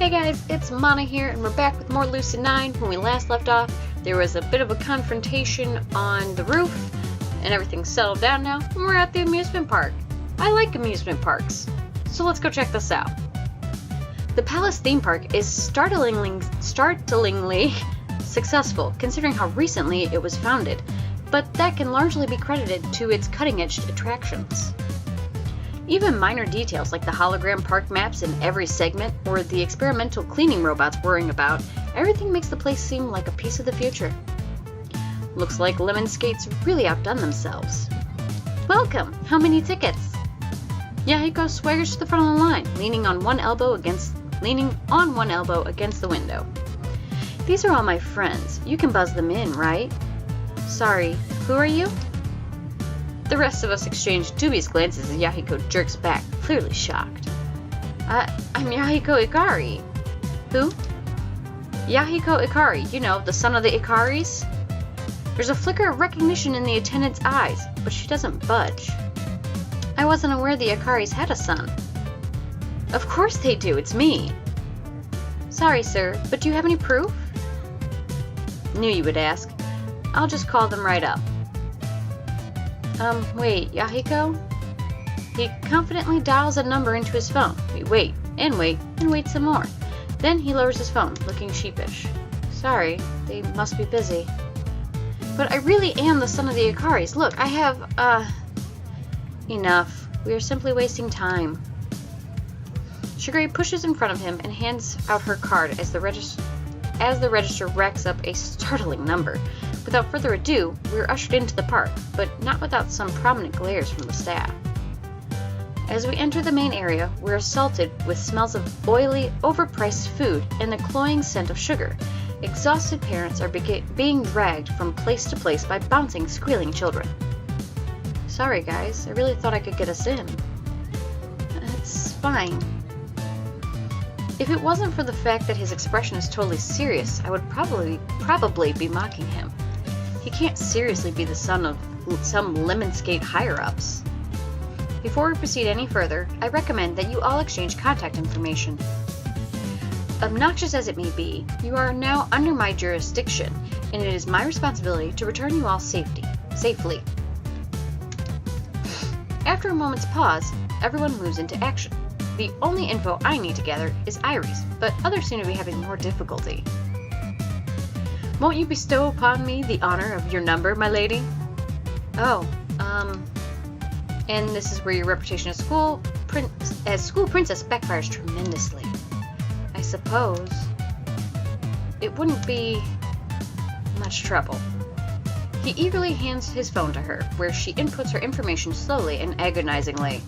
Hey guys, it's Mana here, and we're back with more Lucid9. When we last left off, there was a bit of a confrontation on the roof, and everything's settled down now, and we're at the amusement park. I like amusement parks, so let's go check this out. The Palace theme park is startlingly successful, considering how recently it was founded, but that can largely be credited to its cutting-edge attractions. Even minor details like the hologram park maps in every segment or the experimental cleaning robots worrying about, everything makes the place seem like a piece of the future. Looks like Lemon Skate's really outdone themselves. Welcome! How many tickets? Yahiko swaggers to the front of the line, leaning on one elbow against the window. These are all my friends. You can buzz them in, right? Sorry, who are you? The rest of us exchange dubious glances as Yahiko jerks back, clearly shocked. I'm Yahiko Ikari. Who? Yahiko Ikari, you know, the son of the Ikaris? There's a flicker of recognition in the attendant's eyes, but she doesn't budge. I wasn't aware the Ikaris had a son. Of course they do, it's me. Sorry, sir, but do you have any proof? Knew you would ask. I'll just call them right up. Wait, Yahiko? He confidently dials a number into his phone. We wait, and wait some more. Then he lowers his phone, looking sheepish. Sorry, they must be busy. But I really am the son of the Ikaris. Look, I have, Enough. We are simply wasting time. Shigure pushes in front of him and hands out her card as the register racks up a startling number. Without further ado, we are ushered into the park, but not without some prominent glares from the staff. As we enter the main area, we're assaulted with smells of oily, overpriced food and the cloying scent of sugar. Exhausted parents are being dragged from place to place by bouncing, squealing children. Sorry guys, I really thought I could get us in. It's fine. If it wasn't for the fact that his expression is totally serious, I would probably be mocking him. He can't seriously be the son of some Lemon Skate higher-ups. Before we proceed any further, I recommend that you all exchange contact information. Obnoxious as it may be, you are now under my jurisdiction, and it is my responsibility to return you all safely. After a moment's pause, everyone moves into action. The only info I need to gather is Irie's, but others seem to be having more difficulty. Won't you bestow upon me the honor of your number, my lady? Oh, and this is where your reputation as school princess backfires tremendously. I suppose it wouldn't be much trouble. He eagerly hands his phone to her, where she inputs her information slowly and agonizingly.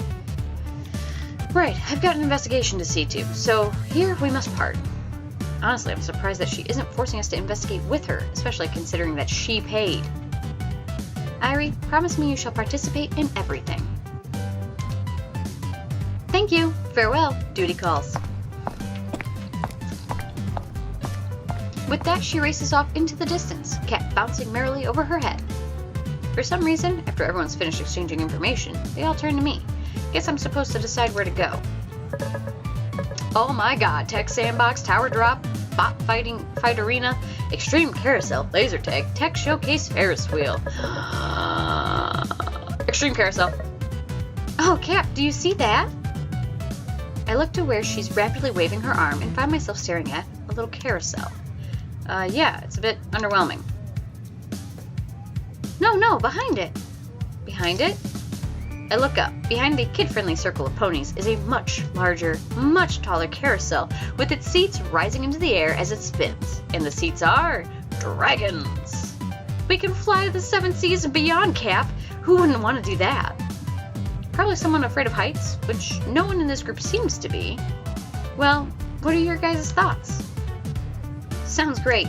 Right, I've got an investigation to see to, so here we must part. Honestly, I'm surprised that she isn't forcing us to investigate with her, especially considering that she paid. Irie, promise me you shall participate in everything. Thank you. Farewell. Duty calls. With that, she races off into the distance, cat bouncing merrily over her head. For some reason, after everyone's finished exchanging information, they all turn to me. Guess I'm supposed to decide where to go. Oh my god, tech sandbox, tower drop, bot fight arena, extreme carousel, laser tag, tech showcase, Ferris wheel. Extreme carousel. Oh, Cap, do you see that? I look to where she's rapidly waving her arm and find myself staring at a little carousel. Yeah, it's a bit underwhelming. No, behind it. Behind it? I look up. Behind the kid-friendly circle of ponies is a much larger, much taller carousel with its seats rising into the air as it spins. And the seats are dragons. We can fly to the 7 seas and beyond, Cap. Who wouldn't want to do that? Probably someone afraid of heights, which no one in this group seems to be. Well, what are your guys' thoughts? Sounds great.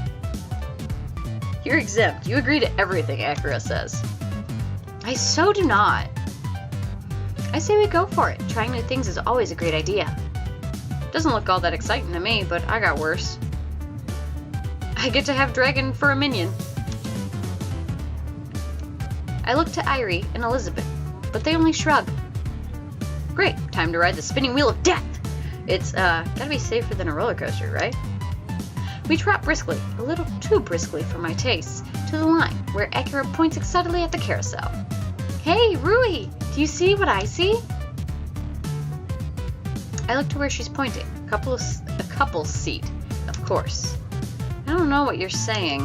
You're exempt. You agree to everything Akira says. I so do not. I say we go for it. Trying new things is always a great idea. Doesn't look all that exciting to me, but I got worse. I get to have Dragon for a minion. I look to Irie and Elizabeth, but they only shrug. Great, time to ride the spinning wheel of death! It's, gotta be safer than a roller coaster, right? We trot briskly, a little too briskly for my tastes, to the line, where Akira points excitedly at the carousel. Hey, Rui! Do you see what I see? I look to where she's pointing. A couple's seat, of course. I don't know what you're saying.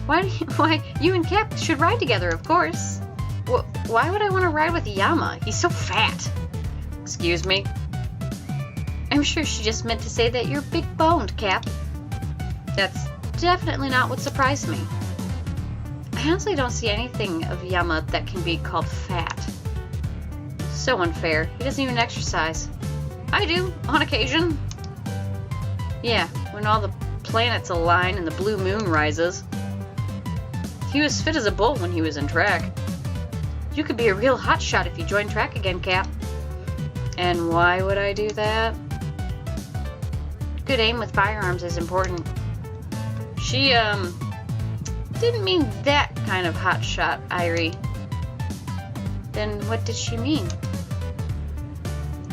Why, you and Cap should ride together, of course. Why would I want to ride with Yama? He's so fat. Excuse me? I'm sure she just meant to say that you're big-boned, Cap. That's definitely not what surprised me. I honestly don't see anything of Yama that can be called fat. So unfair. He doesn't even exercise. I do, on occasion. Yeah, when all the planets align and the blue moon rises. He was fit as a bull when he was in track. You could be a real hotshot if you joined track again, Cap. And why would I do that? Good aim with firearms is important. She, didn't mean that kind of hotshot, Irie. Then what did she mean?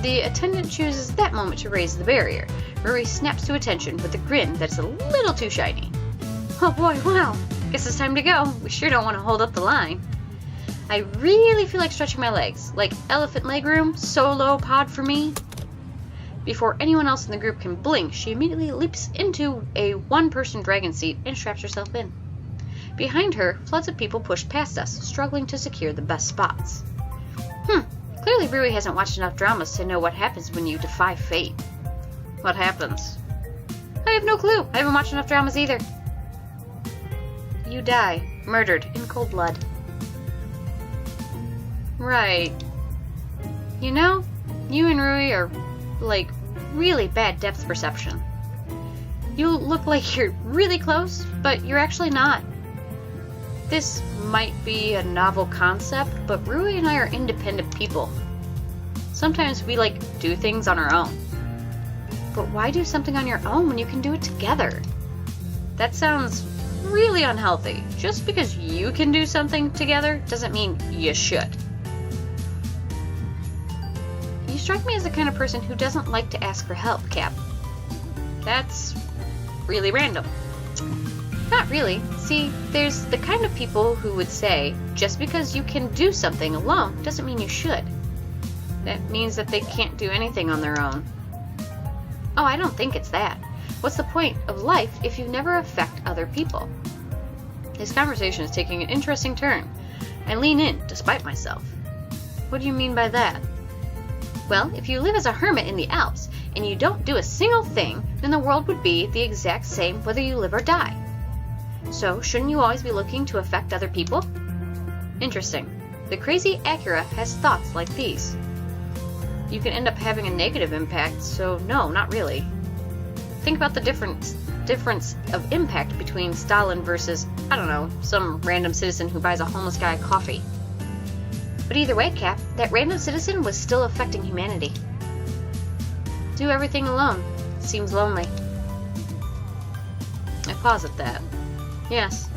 The attendant chooses that moment to raise the barrier. Rui snaps to attention with a grin that's a little too shiny. Oh boy, wow. Guess it's time to go. We sure don't want to hold up the line. I really feel like stretching my legs. Like elephant legroom, solo pod for me. Before anyone else in the group can blink, she immediately leaps into a one-person dragon seat and straps herself in. Behind her, floods of people push past us, struggling to secure the best spots. Clearly Rui hasn't watched enough dramas to know what happens when you defy fate. What happens? I have no clue. I haven't watched enough dramas either. You die, murdered in cold blood. Right. You know, you and Rui are, like, really bad depth perception. You look like you're really close, but you're actually not. This might be a novel concept, but Rui and I are independent people. Sometimes we, do things on our own. But why do something on your own when you can do it together? That sounds really unhealthy. Just because you can do something together doesn't mean you should. You strike me as the kind of person who doesn't like to ask for help, Cap. That's really random. Not really. See, there's the kind of people who would say, just because you can do something alone doesn't mean you should. That means that they can't do anything on their own. Oh, I don't think it's that. What's the point of life if you never affect other people? This conversation is taking an interesting turn. I lean in, despite myself. What do you mean by that? Well, if you live as a hermit in the Alps, and you don't do a single thing, then the world would be the exact same whether you live or die. So, shouldn't you always be looking to affect other people? Interesting. The crazy Akira has thoughts like these. You can end up having a negative impact, so no, not really. Think about the difference of impact between Stalin versus, I don't know, some random citizen who buys a homeless guy coffee. But either way, Cap, that random citizen was still affecting humanity. Do everything alone. Seems lonely. I pause at that. Yes,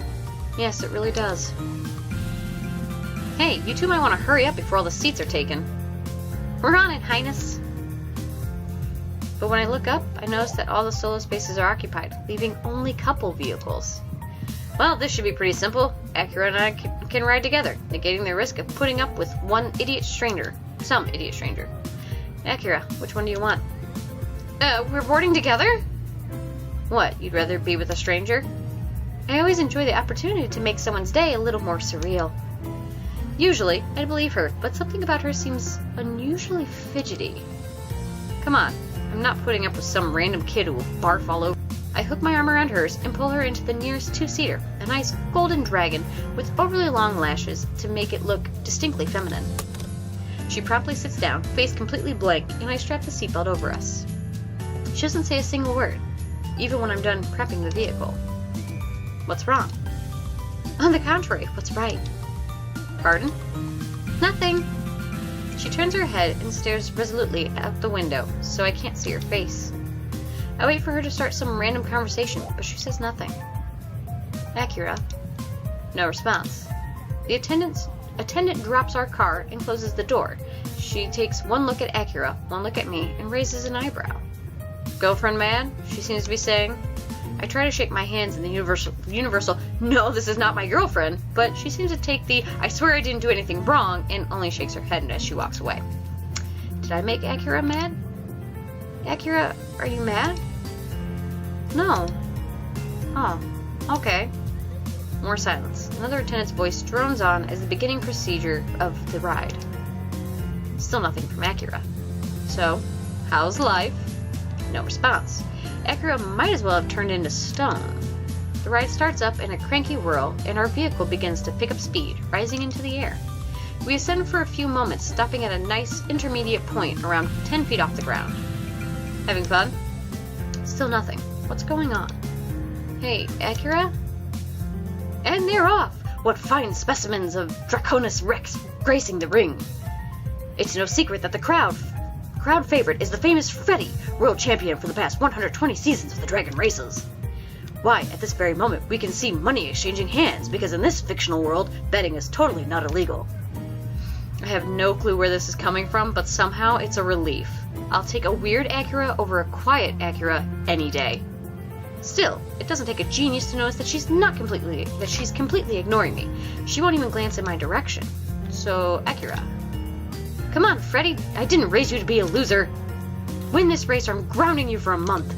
it really does. Hey, you two might want to hurry up before all the seats are taken. We're on it, Highness. But when I look up, I notice that all the solo spaces are occupied, leaving only couple vehicles. Well, this should be pretty simple. Akira and I can ride together, negating the risk of putting up with some idiot stranger. Akira, which one do you want? We're boarding together? What, you'd rather be with a stranger? I always enjoy the opportunity to make someone's day a little more surreal. Usually, I'd believe her, but something about her seems unusually fidgety. Come on, I'm not putting up with some random kid who will barf all over. I hook my arm around hers and pull her into the nearest two-seater, a nice golden dragon with overly long lashes to make it look distinctly feminine. She promptly sits down, face completely blank, and I strap the seatbelt over us. She doesn't say a single word, even when I'm done prepping the vehicle. What's wrong? On the contrary, what's right? Pardon? Nothing. She turns her head and stares resolutely out the window, so I can't see her face. I wait for her to start some random conversation, but she says nothing. Akira. No response. The attendant drops our car and closes the door. She takes one look at Akira, one look at me, and raises an eyebrow. Girlfriend mad? She seems to be saying. I try to shake my hands in the universal, no, this is not my girlfriend, but she seems to take the, I swear I didn't do anything wrong, and only shakes her head as she walks away. Did I make Akira mad? Akira, are you mad? No. Oh, okay. More silence. Another attendant's voice drones on as the beginning procedure of the ride. Still nothing from Akira. So, how's life? No response. Akira might as well have turned into stone. The ride starts up in a cranky whirl, and our vehicle begins to pick up speed, rising into the air. We ascend for a few moments, stopping at a nice intermediate point around 10 feet off the ground. Having fun? Still nothing. What's going on? Hey, Akira? And they're off! What fine specimens of Draconis Rex gracing the ring! It's no secret that the crowd favorite is the famous Freddy, world champion for the past 120 seasons of the Dragon Races. Why, at this very moment, we can see money exchanging hands, because in this fictional world, betting is totally not illegal. I have no clue where this is coming from, but somehow it's a relief. I'll take a weird Akira over a quiet Akira any day. Still, it doesn't take a genius to notice that she's completely ignoring me. She won't even glance in my direction. So, Akira. Come on, Freddy, I didn't raise you to be a loser. Win this race or I'm grounding you for a month.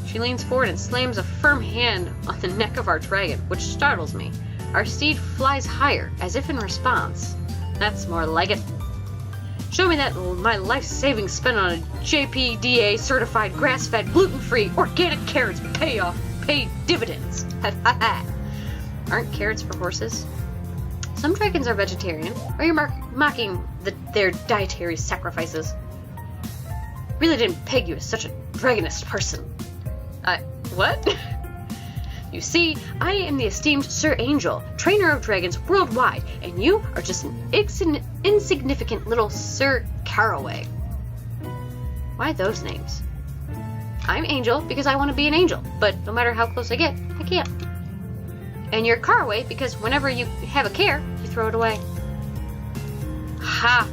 She leans forward and slams a firm hand on the neck of our dragon, which startles me. Our steed flies higher, as if in response. That's more like it. Show me that my life savings spent on a JPDA certified grass-fed gluten-free organic carrots pay dividends. Ha ha ha. Aren't carrots for horses? Some dragons are vegetarian. Or you're mocking their dietary sacrifices. Really didn't peg you as such a dragonist person. What? You see, I am the esteemed Sir Angel, trainer of dragons worldwide, and you are just an insignificant little Sir Caraway. Why those names? I'm Angel because I want to be an angel, but no matter how close I get, I can't. And you're Caraway because whenever you have a care, you throw it away. Ha!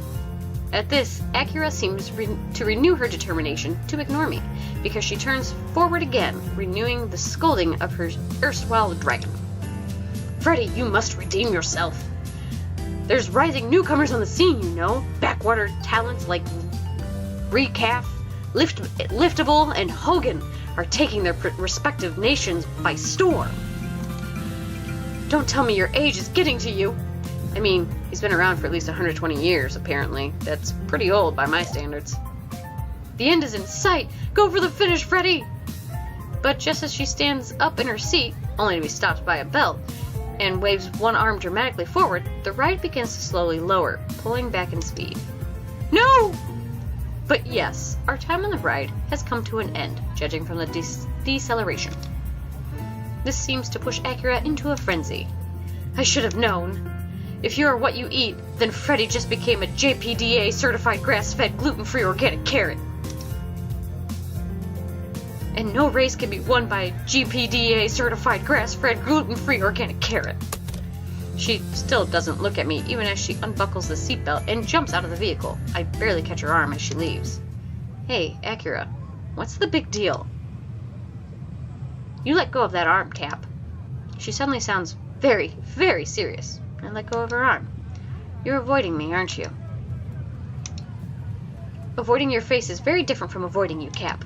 At this, Akira seems to renew her determination to ignore me, because she turns forward again, renewing the scolding of her erstwhile dragon. Freddy, you must redeem yourself. There's rising newcomers on the scene, you know. Backwater talents like Recaf, Liftable, and Hogan are taking their respective nations by storm. Don't tell me your age is getting to you. I mean, he's been around for at least 120 years, apparently. That's pretty old by my standards. The end is in sight! Go for the finish, Freddy! But just as she stands up in her seat, only to be stopped by a belt, and waves one arm dramatically forward, the ride begins to slowly lower, pulling back in speed. No! But yes, our time on the ride has come to an end, judging from the deceleration. This seems to push Akira into a frenzy. I should have known. If you are what you eat, then Freddy just became a JPDA certified grass-fed gluten-free organic carrot. And no race can be won by a GPDA certified grass-fed gluten-free organic carrot. She still doesn't look at me, even as she unbuckles the seatbelt and jumps out of the vehicle. I barely catch her arm as she leaves. Hey, Akira, what's the big deal? You let go of that arm, Tap. She suddenly sounds very, very serious. I let go of her arm. You're avoiding me, aren't you? Avoiding your face is very different from avoiding you, Cap.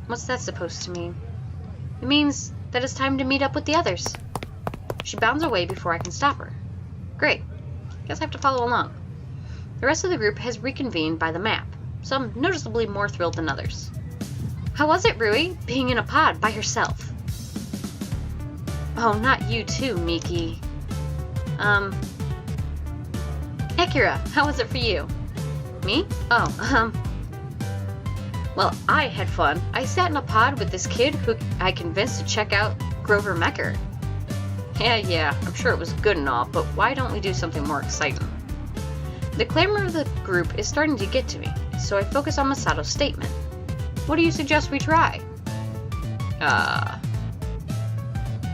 What's that supposed to mean? It means that it's time to meet up with the others. She bounds away before I can stop her. Great. Guess I have to follow along. The rest of the group has reconvened by the map, some noticeably more thrilled than others. How was it, Rui, being in a pod by herself? Oh, not you too, Miki. Akira, how was it for you? Me? Oh, well, I had fun. I sat in a pod with this kid who I convinced to check out Grover Mecker. Yeah, I'm sure it was good and all, but why don't we do something more exciting? The clamor of the group is starting to get to me, so I focus on Masato's statement. What do you suggest we try?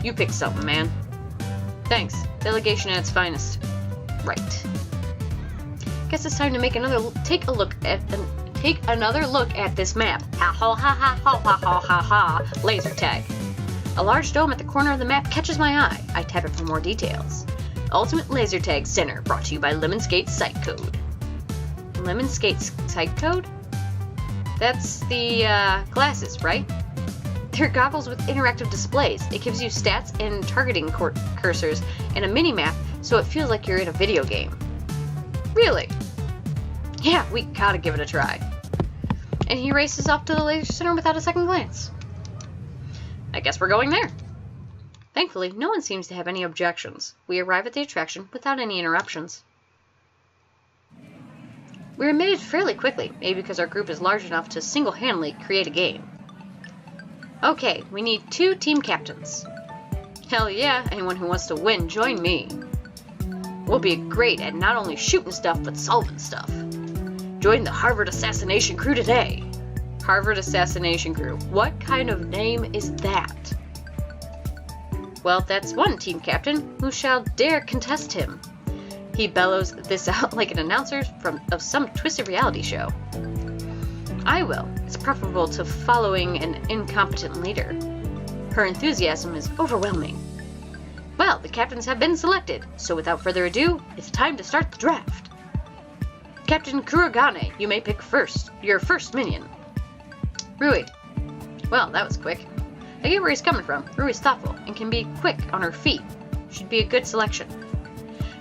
You pick something, man. Thanks. Delegation at its finest. Right. Guess it's time to take another look at this map. Ha ha ha ha ha ha ha ha ha. Laser tag. A large dome at the corner of the map catches my eye. I tap it for more details. Ultimate Laser Tag Center, brought to you by Lemon Skate Site Code. Lemon Skate Site Code? That's the glasses, right? They're goggles with interactive displays. It gives you stats and targeting cursors and a mini-map, so it feels like you're in a video game. Really? Yeah, we gotta give it a try. And he races off to the laser center without a second glance. I guess we're going there. Thankfully, no one seems to have any objections. We arrive at the attraction without any interruptions. We're admitted fairly quickly, maybe because our group is large enough to single-handedly create a game. Okay, we need 2 team captains. Hell yeah, anyone who wants to win, join me. We'll be great at not only shooting stuff, but solving stuff. Join the Harvard Assassination Crew today. Harvard Assassination Crew. What kind of name is that? Well, that's one team captain. Who shall dare contest him? He bellows this out like an announcer of some twisted reality show. I will. It's preferable to following an incompetent leader. Her enthusiasm is overwhelming. Well, the captains have been selected, so without further ado, it's time to start the draft. Captain Kurogane, you may pick your first minion. Rui. Well, that was quick. I get where he's coming from. Rui's thoughtful and can be quick on her feet. She'd be a good selection.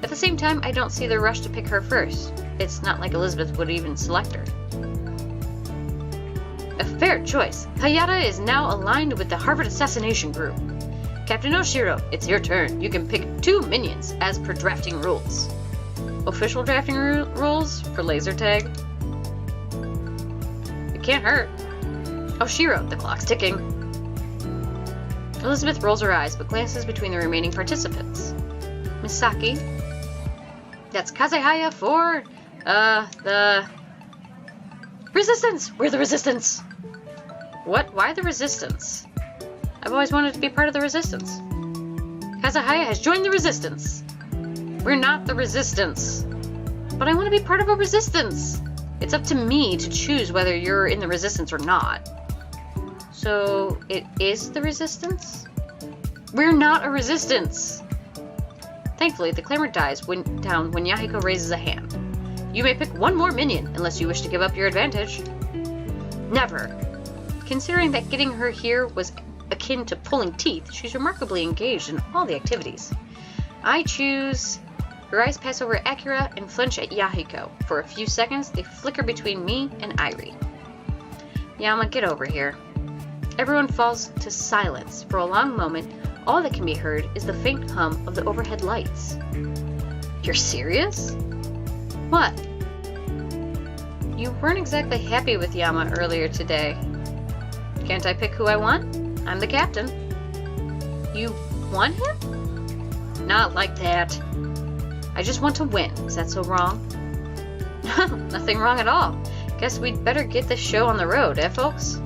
At the same time, I don't see the rush to pick her first. It's not like Elizabeth would even select her. A fair choice. Hayata is now aligned with the Harvard Assassination Group. Captain Oshiro, it's your turn. You can pick 2 minions as per drafting rules. Official drafting rules for laser tag? It can't hurt. Oshiro, the clock's ticking. Elizabeth rolls her eyes but glances between the remaining participants. Misaki. That's Kazehaya for, the... Resistance! We're the Resistance! What? Why the Resistance? I've always wanted to be part of the Resistance. Kazehaya has joined the Resistance. We're not the Resistance. But I want to be part of a Resistance. It's up to me to choose whether you're in the Resistance or not. So, it is the Resistance? We're not a Resistance! Thankfully, the clamor dies down when Yahiko raises a hand. You may pick 1 more minion, unless you wish to give up your advantage. Never. Considering that getting her here was akin to pulling teeth, she's remarkably engaged in all the activities. I choose... Her eyes pass over Akira and flinch at Yahiko. For a few seconds, they flicker between me and Irie. Yama, get over here. Everyone falls to silence. For a long moment, all that can be heard is the faint hum of the overhead lights. You're serious? What? You weren't exactly happy with Yama earlier today. Can't I pick who I want? I'm the captain. You want him? Not like that. I just want to win. Is that so wrong? Nothing wrong at all. Guess we'd better get this show on the road, eh, folks?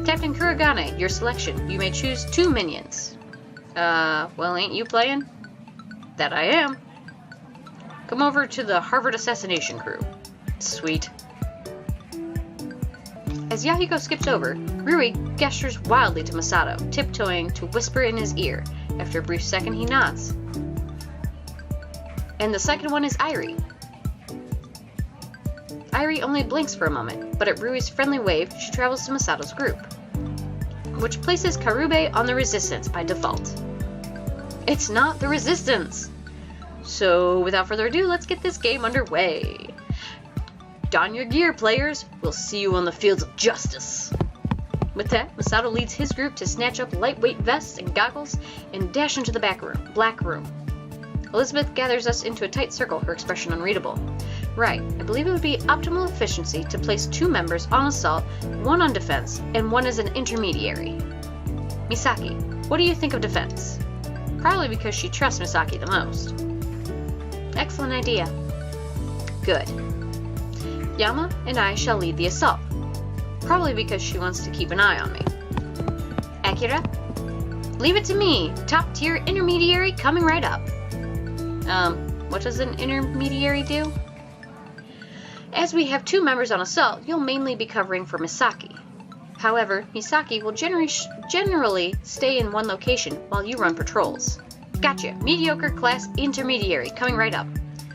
Captain Kurogane, your selection. You may choose 2 minions. Well, ain't you playing? That I am. Come over to the Harvard Assassination Crew. Sweet. As Yahiko skips over, Rui gestures wildly to Masato, tiptoeing to whisper in his ear. After a brief second, he nods. And the second one is Irie. Irie only blinks for a moment, but at Rui's friendly wave, she travels to Masato's group, which places Karube on the Resistance by default. It's not the Resistance! So, without further ado, let's get this game underway. Don your gear, players! We'll see you on the fields of justice! With that, Masato leads his group to snatch up lightweight vests and goggles and dash into the black room. Elizabeth gathers us into a tight circle, her expression unreadable. Right, I believe it would be optimal efficiency to place 2 members on assault, 1 on defense, and 1 as an intermediary. Misaki, what do you think of defense? Probably because she trusts Misaki the most. Excellent idea. Good. Yama and I shall lead the assault. Probably because she wants to keep an eye on me. Akira? Leave it to me. Top tier intermediary coming right up. What does an intermediary do? As we have 2 members on assault, you'll mainly be covering for Misaki. However, Misaki will generally stay in one location while you run patrols. Gotcha. Mediocre class intermediary, coming right up.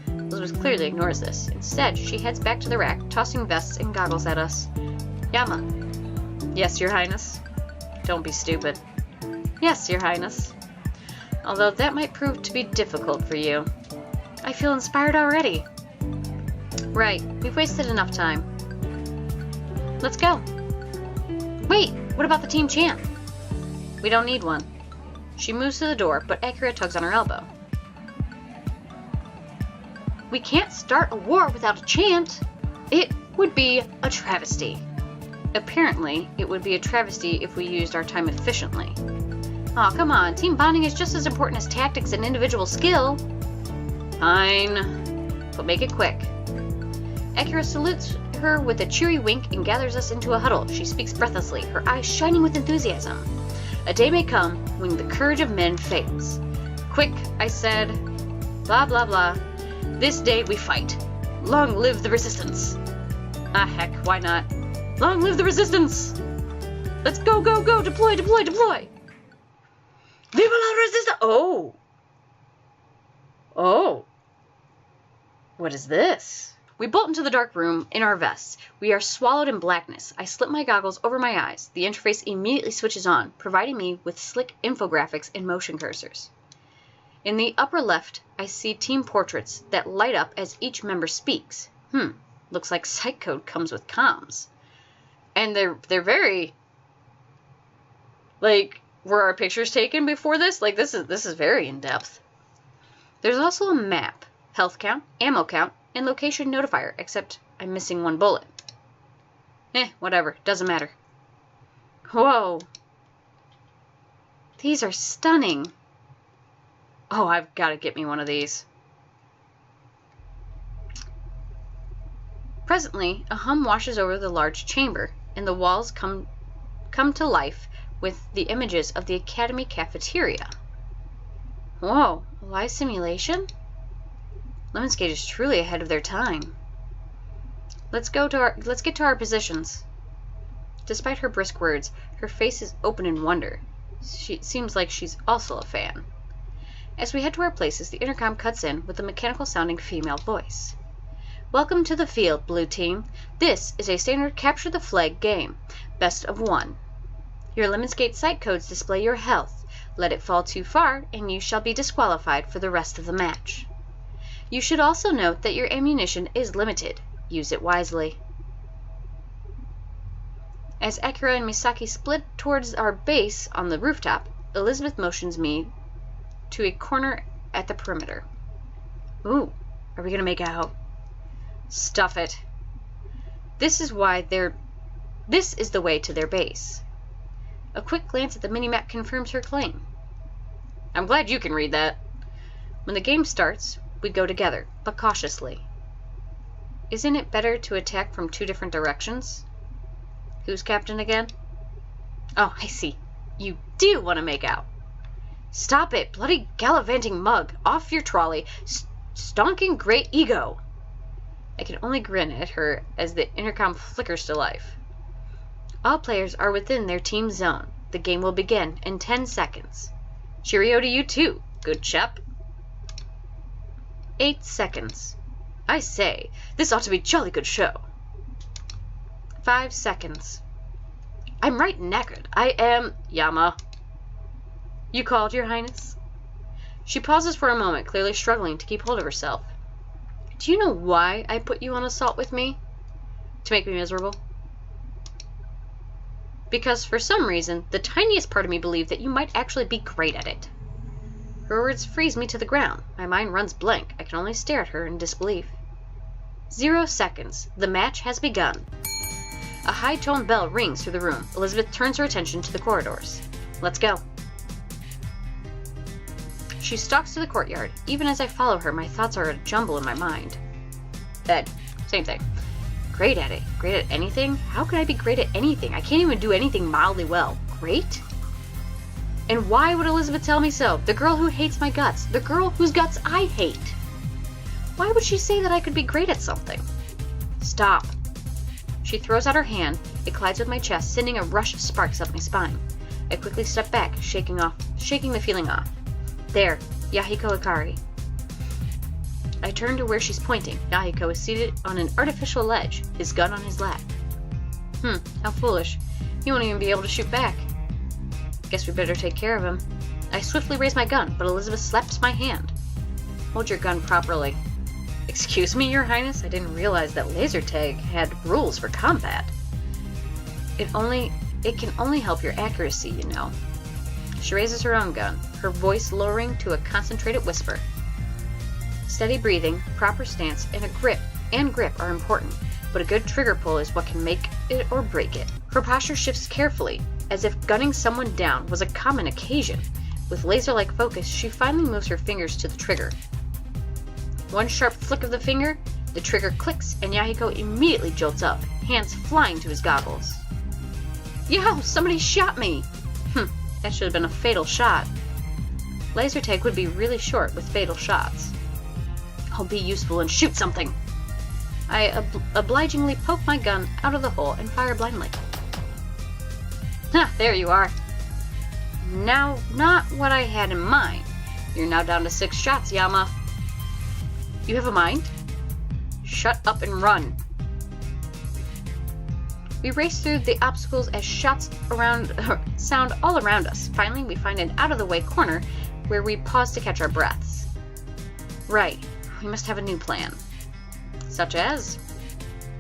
Elizabeth clearly ignores this. Instead, she heads back to the rack, tossing vests and goggles at us. Yama. Yes, Your Highness. Don't be stupid. Yes, Your Highness. Although that might prove to be difficult for you. I feel inspired already. Right, we've wasted enough time. Let's go. Wait, what about the team chant? We don't need one. She moves to the door, but Akira tugs on her elbow. We can't start a war without a chant. It would be a travesty. Apparently, it would be a travesty if we used our time efficiently. Aw, come on, team bonding is just as important as tactics and individual skill. Fine, but make it quick. Akira salutes her with a cheery wink and gathers us into a huddle. She speaks breathlessly, her eyes shining with enthusiasm. A day may come when the courage of men fails. Quick, I said. Blah, blah, blah. This day we fight. Long live the resistance. Ah, heck, why not? Long live the resistance! Let's go, go, go! Deploy, deploy, deploy! Viva la resistance! Oh! Oh! What is this? We bolt into the dark room in our vests. We are swallowed in blackness. I slip my goggles over my eyes. The interface immediately switches on, providing me with slick infographics and motion cursors. In the upper left, I see team portraits that light up as each member speaks. Looks like site code comes with comms. And they're very, like, were our pictures taken before this? Like, this is very in-depth. There's also a map, health count, ammo count, and location notifier, except I'm missing one bullet. Whatever, doesn't matter. Whoa. These are stunning. Oh, I've got to get me one of these. Presently, a hum washes over the large chamber, and the walls come to life with the images of the Academy cafeteria. Whoa, a live simulation? Lemonsgate is truly ahead of their time. Let's get to our positions. Despite her brisk words, her face is open in wonder. She seems like she's also a fan. As we head to our places, the intercom cuts in with a mechanical-sounding female voice. Welcome to the field, Blue Team. This is a standard capture the flag game. Best of 1. Your Lemonsgate site codes display your health. Let it fall too far, and you shall be disqualified for the rest of the match. You should also note that your ammunition is limited. Use it wisely. As Akira and Misaki split towards our base on the rooftop, Elizabeth motions me to a corner at the perimeter. Ooh, are we gonna make out? Stuff it. This is the way to their base. A quick glance at the minimap confirms her claim. I'm glad you can read that. When the game starts, we go together, but cautiously. Isn't it better to attack from 2 different directions? Who's captain again? Oh, I see. You do want to make out. Stop it, bloody gallivanting mug. Off your trolley. Stonking great ego. I can only grin at her as the intercom flickers to life. All players are within their team zone. The game will begin in 10 seconds. Cheerio to you too, good chap. 8 seconds. I say, this ought to be a jolly good show. 5 seconds. I'm right knackered. I am Yama. You called, Your Highness? She pauses for a moment, clearly struggling to keep hold of herself. Do you know why I put you on assault with me? To make me miserable? Because for some reason, the tiniest part of me believed that you might actually be great at it. Her words freeze me to the ground. My mind runs blank. I can only stare at her in disbelief. 0 seconds. The match has begun. A high-toned bell rings through the room. Elizabeth turns her attention to the corridors. Let's go. She stalks to the courtyard. Even as I follow her, my thoughts are a jumble in my mind. Ed. Same thing. Great at it. Great at anything? How can I be great at anything? I can't even do anything mildly well. Great? And why would Elizabeth tell me so? The girl who hates my guts. The girl whose guts I hate. Why would she say that I could be great at something? Stop. She throws out her hand. It collides with my chest, sending a rush of sparks up my spine. I quickly step back, shaking the feeling off. There, Yahiko Ikari. I turn to where she's pointing. Yahiko is seated on an artificial ledge, his gun on his lap. How foolish. He won't even be able to shoot back. Guess we better take care of him. I swiftly raise my gun, but Elizabeth slaps my hand. Hold your gun properly. Excuse me, Your Highness? I didn't realize that laser tag had rules for combat. It can only help your accuracy, you know. She raises her own gun, her voice lowering to a concentrated whisper. Steady breathing, proper stance, and grip are important, but a good trigger pull is what can make it or break it. Her posture shifts carefully, as if gunning someone down was a common occasion. With laser-like focus, she finally moves her fingers to the trigger. One sharp flick of the finger, the trigger clicks, and Yahiko immediately jolts up, hands flying to his goggles. Yo, somebody shot me! That should have been a fatal shot. Laser tag would be really short with fatal shots. I'll be useful and shoot something. I obligingly poke my gun out of the hole and fire blindly. There you are. Now, not what I had in mind. You're now down to 6 shots, Yama. You have a mind? Shut up and run. We race through the obstacles as shots sound all around us. Finally, we find an out-of-the-way corner where we pause to catch our breaths. Right, we must have a new plan. Such as?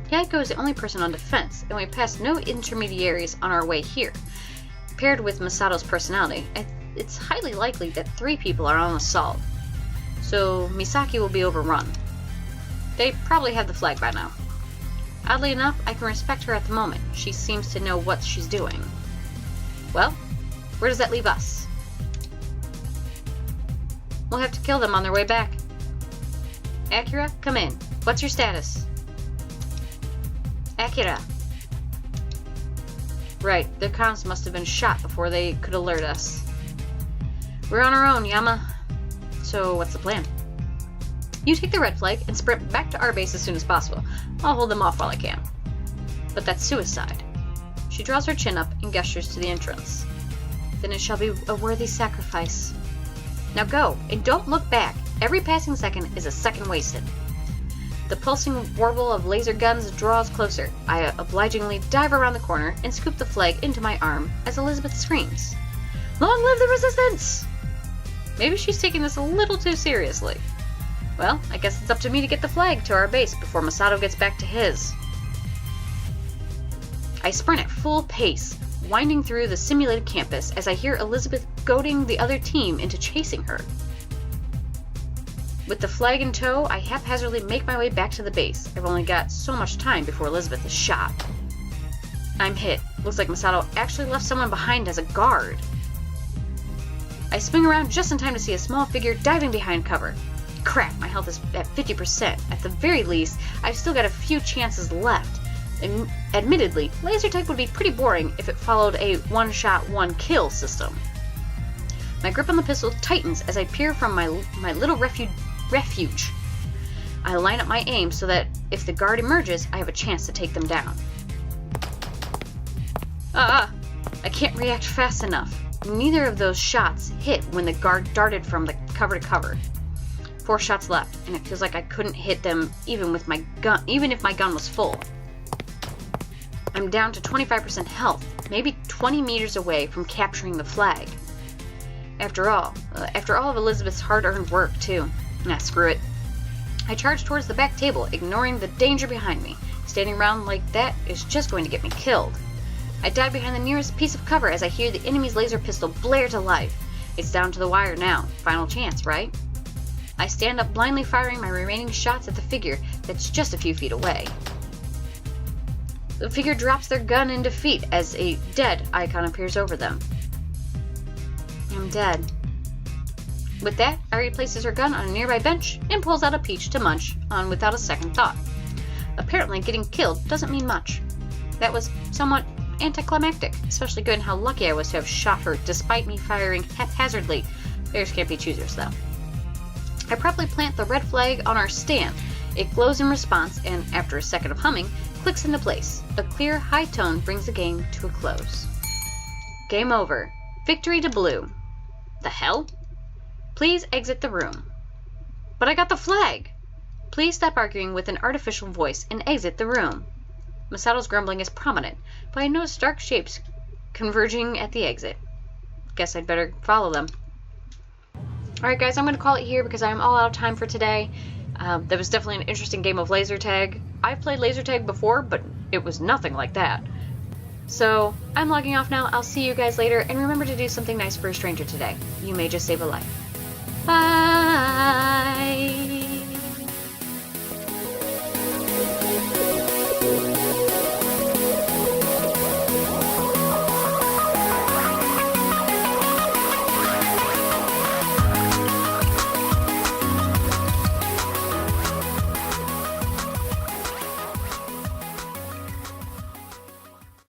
Yahiko is the only person on defense, and we pass no intermediaries on our way here. Paired with Masato's personality, it's highly likely that 3 people are on assault. So Misaki will be overrun. They probably have the flag by now. Oddly enough, I can respect her at the moment. She seems to know what she's doing. Well, where does that leave us? We'll have to kill them on their way back. Akira, come in. What's your status? Akira. Right, their comms must have been shot before they could alert us. We're on our own, Yama. So, what's the plan? You take the red flag and sprint back to our base as soon as possible. I'll hold them off while I can. But that's suicide. She draws her chin up and gestures to the entrance. Then it shall be a worthy sacrifice. Now go, and don't look back. Every passing second is a second wasted. The pulsing warble of laser guns draws closer. I obligingly dive around the corner and scoop the flag into my arm as Elizabeth screams. Long live the resistance! Maybe she's taking this a little too seriously. Well, I guess it's up to me to get the flag to our base before Masato gets back to his. I sprint at full pace, winding through the simulated campus as I hear Elizabeth goading the other team into chasing her. With the flag in tow, I haphazardly make my way back to the base. I've only got so much time before Elizabeth is shot. I'm hit. Looks like Masato actually left someone behind as a guard. I swing around just in time to see a small figure diving behind cover. Crap, my health is at 50%. At the very least, I've still got a few chances left. And admittedly, laser tag would be pretty boring if it followed a one-shot, one-kill system. My grip on the pistol tightens as I peer from my little refuge. I line up my aim so that if the guard emerges, I have a chance to take them down. I can't react fast enough. Neither of those shots hit when the guard darted from the cover to cover. 4 shots left, and it feels like I couldn't hit them even if my gun was full. I'm down to 25% health, maybe 20 meters away from capturing the flag. After all of Elizabeth's hard-earned work, too. Screw it. I charge towards the back table, ignoring the danger behind me. Standing around like that is just going to get me killed. I dive behind the nearest piece of cover as I hear the enemy's laser pistol blare to life. It's down to the wire now. Final chance, right? I stand up blindly firing my remaining shots at the figure that's just a few feet away. The figure drops their gun in defeat as a dead icon appears over them. I'm dead. With that, Ari places her gun on a nearby bench and pulls out a peach to munch on without a second thought. Apparently, getting killed doesn't mean much. That was somewhat anticlimactic, especially given how lucky I was to have shot her despite me firing haphazardly. Bears can't be choosers, though. I promptly plant the red flag on our stand. It glows in response, and after a second of humming, clicks into place. A clear, high tone brings the game to a close. Game over. Victory to blue. The hell? Please exit the room. But I got the flag! Please stop arguing with an artificial voice and exit the room. Masato's grumbling is prominent, but I notice dark shapes converging at the exit. Guess I'd better follow them. Alright guys, I'm going to call it here because I'm all out of time for today. That was definitely an interesting game of laser tag. I've played laser tag before, but it was nothing like that. So, I'm logging off now. I'll see you guys later, and remember to do something nice for a stranger today. You may just save a life. Bye!